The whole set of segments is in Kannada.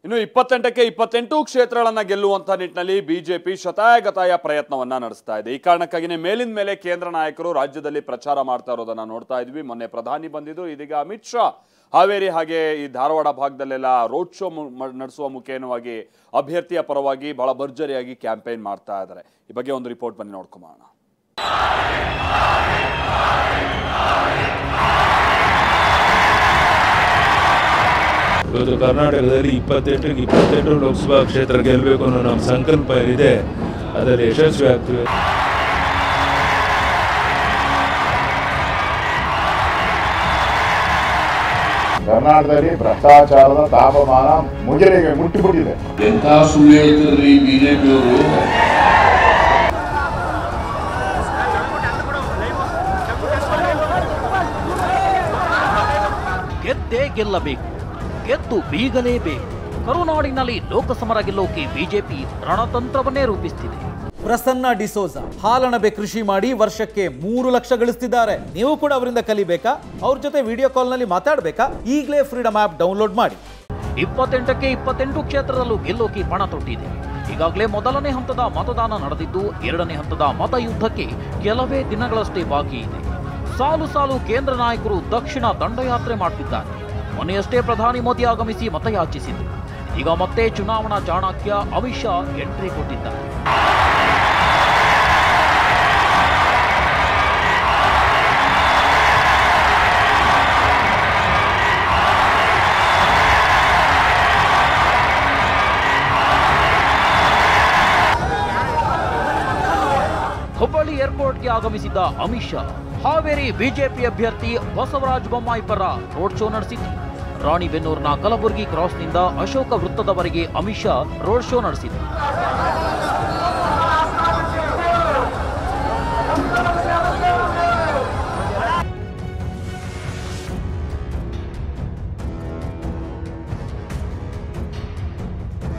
ಇನ್ನು 28ಕ್ಕೆ 28 ಕ್ಷೇತ್ರಗಳನ್ನು ಗೆಲ್ಲುವಂತ ನಿಟ್ಟಿನಲ್ಲಿ ಬಿಜೆಪಿ ಶತಾಯಗತಾಯ ಪ್ರಯತ್ನವನ್ನ ನಡೆಸ್ತಾ ಇದೆ. ಈ ಕಾರಣಕ್ಕಾಗಿನೇ ಮೇಲಿನ ಮೇಲೆ ಕೇಂದ್ರ ನಾಯಕರು ರಾಜ್ಯದಲ್ಲಿ ಪ್ರಚಾರ ಮಾಡ್ತಾ ಇರೋದನ್ನ ನೋಡ್ತಾ ಇದ್ವಿ. ಮೊನ್ನೆ ಪ್ರಧಾನಿ ಬಂದಿದ್ದು, ಇದೀಗ ಅಮಿತ್ ಶಾ ಹಾವೇರಿ ಹಾಗೆ ಈ ಧಾರವಾಡ ಭಾಗದಲ್ಲೆಲ್ಲ ರೋಡ್ ಶೋ ನಡೆಸುವ ಮುಖೇನವಾಗಿ ಅಭ್ಯರ್ಥಿಯ ಪರವಾಗಿ ಬಹಳ ಭರ್ಜರಿಯಾಗಿ ಕ್ಯಾಂಪೇನ್ ಮಾಡ್ತಾ ಇದ್ದಾರೆ. ಈ ಬಗ್ಗೆ ಒಂದು ರಿಪೋರ್ಟ್ ಬನ್ನಿ ನೋಡ್ಕೊಂಬೋಣ. ಇವತ್ತು ಕರ್ನಾಟಕದಲ್ಲಿ 28ಕ್ಕೆ 28 ಲೋಕಸಭಾ ಕ್ಷೇತ್ರ ಗೆಲ್ಲಬೇಕು ಅನ್ನೋ ನಮ್ಮ ಸಂಕಲ್ಪ ಏನಿದೆ ಅದರಲ್ಲಿ ಯಶಸ್ವಿ ಆಗ್ತದೆ. ಕರ್ನಾಟಕದಲ್ಲಿ ಭ್ರಷ್ಟಾಚಾರದ ತಾಪಮಾನ ಮುಗಿಲಿಗೆ ಮುಟ್ಟಿಬಿಟ್ಟಿದೆ. ಎಂಥ ಸುಳ್ಳು ಹೇಳ್ತಿದ್ರಿ ಬಿಜೆಪಿಯವರು. ಗೆದ್ದೇ ಗೆಲ್ಲಬೇಕು, ಗೆದ್ದು ಬೀಗಲೇಬೇಕು. ಕರುನಾಡಿನಲ್ಲಿ ಲೋಕಸಮರ ಗೆಲ್ಲೋಕೆ ಬಿಜೆಪಿ ರಣತಂತ್ರವನ್ನೇ ರೂಪಿಸುತ್ತಿದೆ. ಪ್ರಸನ್ನ ಡಿಸೋಜ ಹಾಲಣಬೆ ಕೃಷಿ ಮಾಡಿ ವರ್ಷಕ್ಕೆ 3 ಲಕ್ಷ ಗಳಿಸ್ತಿದ್ದಾರೆ. ನೀವು ಕೂಡ ಅವರಿಂದ ಕಲಿಬೇಕಾ? ಅವ್ರ ಜೊತೆ ವಿಡಿಯೋ ಕಾಲ್ ನಲ್ಲಿ ಮಾತಾಡಬೇಕಾ? ಈಗಲೇ ಫ್ರೀಡಮ್ ಆಪ್ ಡೌನ್ಲೋಡ್ ಮಾಡಿ. 28ಕ್ಕೆ 28 ಕ್ಷೇತ್ರದಲ್ಲೂ ಗೆಲ್ಲೋಕೆ ಪಣ ತೊಟ್ಟಿದೆ. ಈಗಾಗಲೇ ಮೊದಲನೇ ಹಂತದ ಮತದಾನ ನಡೆದಿದ್ದು, ಎರಡನೇ ಹಂತದ ಮತಯುದ್ಧಕ್ಕೆ ಕೆಲವೇ ದಿನಗಳಷ್ಟೇ ಬಾಕಿ ಇದೆ. ಸಾಲು ಸಾಲು ಕೇಂದ್ರ ನಾಯಕರು ದಕ್ಷಿಣ ದಂಡಯಾತ್ರೆ ಮಾಡುತ್ತಿದ್ದಾರೆ. ಮೊನ್ನೆಯಷ್ಟೇ ಪ್ರಧಾನಿ ಮೋದಿ ಆಗಮಿಸಿ ಮತಯಾಚಿಸಿದ್ರು. ಈಗ ಮತ್ತೆ ಚುನಾವಣಾ ಚಾಣಕ್ಯ ಅಮಿತ್ ಶಾ ಎಂಟ್ರಿ ಕೊಟ್ಟಿದ್ದಾರೆ. ಹುಬ್ಬಳ್ಳಿ ಏರ್ಪೋರ್ಟ್ಗೆ ಆಗಮಿಸಿದ್ದ ಅಮಿತ್ ಶಾ ಹಾವೇರಿ ಬಿಜೆಪಿ ಅಭ್ಯರ್ಥಿ ಬಸವರಾಜ ಬೊಮ್ಮಾಯಿ ಪರ ರೋಡ್ ಶೋ ನಡೆಸಿದ್ರು. ರಾಣಿಬೆನ್ನೂರಿನ ಕಲಬುರಗಿ ಕ್ರಾಸ್ನಿಂದ ಅಶೋಕ ವೃತ್ತದವರೆಗೆ ಅಮಿತ್ ಶಾ ರೋಡ್ ಶೋ ನಡೆಸಿದ್ರು.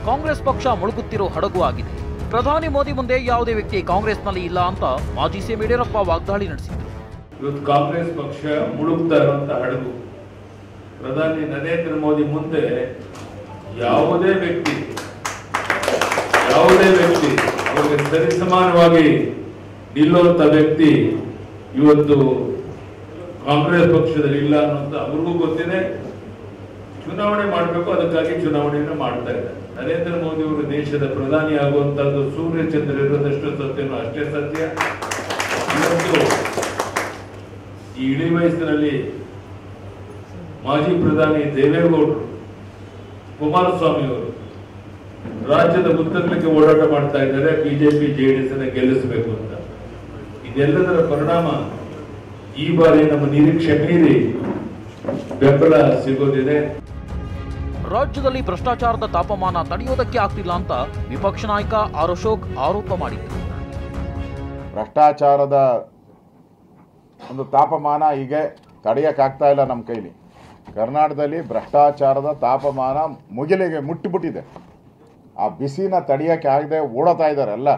ಕಾಂಗ್ರೆಸ್ ಪಕ್ಷ ಮುಳುಗುತ್ತಿರೋ ಹಡಗು ಆಗಿದೆ. ಪ್ರಧಾನಿ ಮೋದಿ ಮುಂದೆ ಯಾವುದೇ ವ್ಯಕ್ತಿ ಕಾಂಗ್ರೆಸ್ನಲ್ಲಿ ಇಲ್ಲ ಅಂತ ಮಾಜಿ ಸಿಎಂ ಯಡಿಯೂರಪ್ಪ ವಾಗ್ದಾಳಿ ನಡೆಸಿದ್ರು. ಇವತ್ತು ಕಾಂಗ್ರೆಸ್ ಪಕ್ಷ ಮುಳುಗ್ತಾ ಇರುವಂತಹ ಹಡಗು. ಪ್ರಧಾನಿ ನರೇಂದ್ರ ಮೋದಿ ಮುಂದೆ ಯಾವುದೇ ವ್ಯಕ್ತಿ ಅವರಿಗೆ ಸರಿಸಮಾನವಾಗಿ ನಿಲ್ಲುವಂತ ವ್ಯಕ್ತಿ ಇವತ್ತು ಕಾಂಗ್ರೆಸ್ ಪಕ್ಷದಲ್ಲಿ ಇಲ್ಲ ಅನ್ನೋಂತ ಅವ್ರಿಗೂ ಗೊತ್ತಿದೆ. ಚುನಾವಣೆ ಮಾಡಬೇಕು, ಅದಕ್ಕಾಗಿ ಚುನಾವಣೆಯನ್ನು ಮಾಡ್ತಾ ಇದ್ದಾರೆ. ನರೇಂದ್ರ ಮೋದಿ ಅವರು ದೇಶದ ಪ್ರಧಾನಿ ಆಗುವಂತದ್ದು ಸೂರ್ಯ ಚಂದ್ರ ಇರೋದಷ್ಟು ಸತ್ಯನೋ ಅಷ್ಟೇ ಸತ್ಯ. ಇವತ್ತು ಈ ಇಳಿ ವಯಸ್ಸಿನಲ್ಲಿ ಮಾಜಿ ಪ್ರಧಾನಿ ದೇವೇಗೌಡರು, ಕುಮಾರಸ್ವಾಮಿ ಅವರು ರಾಜ್ಯದ ಉದ್ದಗಲಕ್ಕೆ ಓಡಾಟ ಮಾಡ್ತಾ ಇದ್ದಾರೆ, ಬಿಜೆಪಿ ಜೆಡಿಎಸ್ ಅನ್ನು ಗೆಲ್ಲಿಸಬೇಕು ಅಂತ. ಇದೆಲ್ಲದರ ಪರಿಣಾಮ ಈ ಬಾರಿ ನಮ್ಮ ನಿರೀಕ್ಷೆ ಮೀರಿ ಬೆಂಬಲ ಸಿಗೋದಿದೆ. ರಾಜ್ಯದಲ್ಲಿ ಭ್ರಷ್ಟಾಚಾರದ ತಾಪಮಾನ ತಡೆಯೋದಕ್ಕೆ ಆಗ್ತಿಲ್ಲ ಅಂತ ವಿಪಕ್ಷ ನಾಯಕ ಆರ್ ಅಶೋಕ್ ಆರೋಪ ಮಾಡಿದ್ರು. ಭ್ರಷ್ಟಾಚಾರದ ಒಂದು ತಾಪಮಾನ ಈಗ ತಡೆಯಕ್ಕಾಗ್ತಾ ಇಲ್ಲ ನಮ್ಮ ಕೈಲಿ. ಕರ್ನಾಟಕದಲ್ಲಿ ಭ್ರಷ್ಟಾಚಾರದ ತಾಪಮಾನ ಮುಗಿಲಿಗೆ ಮುಟ್ಟಿಬಿಟ್ಟಿದೆ. ಆ ಬಿಸಿನ ತಡೆಯಕ್ಕೆ ಆಗದೆ ಓಡತಾ ಇದ್ದಾರೆ. ಎಲ್ಲ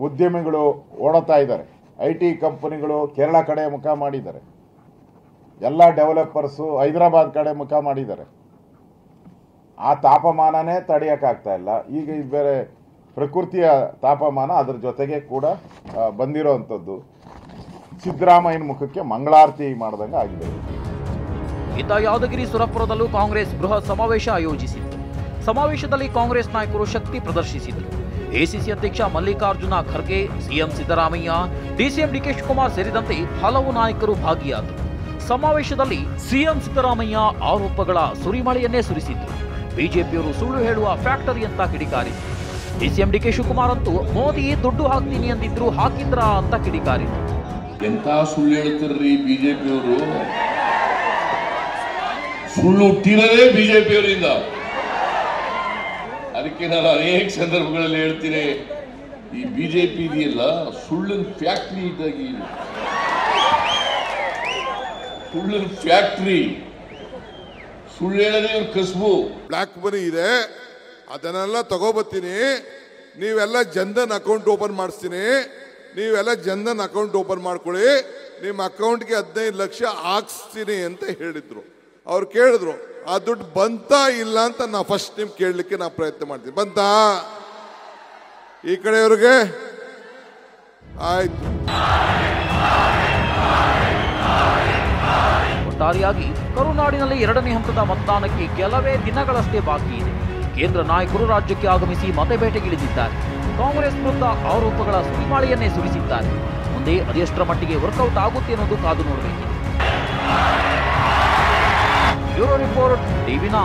ಉದ್ಯಮಿಗಳು ಓಡತಾ ಇದ್ದಾರೆ. IT ಕಂಪನಿಗಳು ಕೇರಳ ಕಡೆ ಮುಖ ಮಾಡಿದ್ದಾರೆ. ಎಲ್ಲ ಡೆವಲಪರ್ಸು ಹೈದರಾಬಾದ್ ಕಡೆ ಮುಖ ಮಾಡಿದ್ದಾರೆ. ಆ ತಾಪಮಾನನೇ ತಡೆಯಕ್ಕಾಗ್ತಾ ಇಲ್ಲ. ಈಗ ಇದು ಬೇರೆ ಪ್ರಕೃತಿಯ ತಾಪಮಾನ, ಅದ್ರ ಜೊತೆಗೆ ಕೂಡ ಬಂದಿರೋವಂಥದ್ದು ಸಿದ್ದರಾಮಯ್ಯನ ಮುಖಕ್ಕೆ ಮಂಗಳಾರತಿ ಮಾಡ್ದಂಗೆ ಆಗಿದೆ. ಇತ್ತ ಯಾದಗಿರಿ ಸುರಪುರದಲ್ಲೂ ಕಾಂಗ್ರೆಸ್ ಬೃಹತ್ ಸಮಾವೇಶ ಆಯೋಜಿಸಿತ್ತು. ಸಮಾವೇಶದಲ್ಲಿ ಕಾಂಗ್ರೆಸ್ ನಾಯಕರು ಶಕ್ತಿ ಪ್ರದರ್ಶಿಸಿದರು. ಎಸಿಸಿ ಅಧ್ಯಕ್ಷ Mallikarjun Kharge, CM Siddaramaiah, DCM DK Shivakumar ಸೇರಿದಂತೆ ಹಲವು ನಾಯಕರು ಭಾಗಿಯಾದರು. ಸಮಾವೇಶದಲ್ಲಿ ಸಿಎಂ ಸಿದ್ದರಾಮಯ್ಯ ಆರೋಪಗಳ ಸುರಿಮಳೆಯನ್ನೇ ಸುರಿಸಿದ್ರು. ಬಿಜೆಪಿಯವರು ಸುಳ್ಳು ಹೇಳುವ ಫ್ಯಾಕ್ಟರಿ ಅಂತ ಕಿಡಿಕಾರಿದ್ರು. ಡಿಸಿಎಂ ಡಿಕೆ ಶಿವಕುಮಾರ್ ಅಂತೂ ಮೋದಿ ದುಡ್ಡು ಹಾಕ್ತೀನಿ ಅಂದಿದ್ರು, ಹಾಕಿದ್ರಾ ಅಂತ ಕಿಡಿಕಾರಿದ್ರು. ಎಂಥ ಸುಳ್ಳು ಹೇಳ್ತಿರ್ರಿ ಬಿಜೆಪಿಯವರು. ಸುಳ್ಳು ಹುಟ್ಟಿರೋದೇ ಬಿಜೆಪಿಯವರಿಂದ. ಅದಕ್ಕೆ ನಾನು ಅನೇಕ ಸಂದರ್ಭಗಳಲ್ಲಿ ಹೇಳ್ತೀನಿ, ಈ ಬಿಜೆಪಿ ಇದೆಯಲ್ಲ ಸುಳ್ಳಿನ ಫ್ಯಾಕ್ಟ್ರಿ ಇದ್ದಾಗಿ. ಸುಳ್ಳಿನ ಫ್ಯಾಕ್ಟ್ರಿ, ಸುಳ್ಳು ಹೇಳೋದೇ ಇವ್ರ ಕಸಬು. ಬ್ಲಾಕ್ ಮನಿ ಇದೆ, ಅದನ್ನೆಲ್ಲ ತಗೋಬತ್ತೀನಿ, ನೀವೆಲ್ಲ ಜನ್ಧನ್ ಅಕೌಂಟ್ ಓಪನ್ ಮಾಡಿಸ್ತೀನಿ, ನೀವೆಲ್ಲ ಜನ್ಧನ್ ಅಕೌಂಟ್ ಓಪನ್ ಮಾಡ್ಕೊಳ್ಳಿ, ನಿಮ್ಮ ಅಕೌಂಟ್ಗೆ 15 ಲಕ್ಷ ಹಾಕ್ಸ್ತೀನಿ ಅಂತ ಹೇಳಿದ್ರು. ಅವ್ರು ಕೇಳಿದ್ರು ಆ ದುಡ್ಡು ಬಂತಾ ಇಲ್ಲ ಅಂತ ನಾ ಫಸ್ಟ್ ನಿಮ್ಗೆ ಕೇಳಲಿಕ್ಕೆ ನಾ ಪ್ರಯತ್ನ ಮಾಡ್ತೀನಿ. ಬಂತಾ ಈ ಕಡೆಯವ್ರಿಗೆ? ಆಯ್ತು. ಒಟ್ಟಾರೆಯಾಗಿ ಕರುನಾಡಿನಲ್ಲಿ ಎರಡನೇ ಹಂತದ ಮತದಾನಕ್ಕೆ ಕೆಲವೇ ದಿನಗಳಷ್ಟೇ ಬಾಕಿ ಇದೆ. ಕೇಂದ್ರ ನಾಯಕರು ರಾಜ್ಯಕ್ಕೆ ಆಗಮಿಸಿ ಮತಬೇಟೆಗಿಳಿದಿದ್ದಾರೆ. ಕಾಂಗ್ರೆಸ್ ವಿರುದ್ಧ ಆರೋಪಗಳ ಸುರಿಮಾಳೆಯನ್ನೇ ಸುರಿಸಿದ್ದಾರೆ. ಮುಂದೆ ಅದೆಷ್ಟರ ಮಟ್ಟಿಗೆ ವರ್ಕೌಟ್ ಆಗುತ್ತೆ ಅನ್ನೋದು ಕಾದು ನೋಡಬೇಕಿದೆ. Bureau report, ಟಿವಿ9.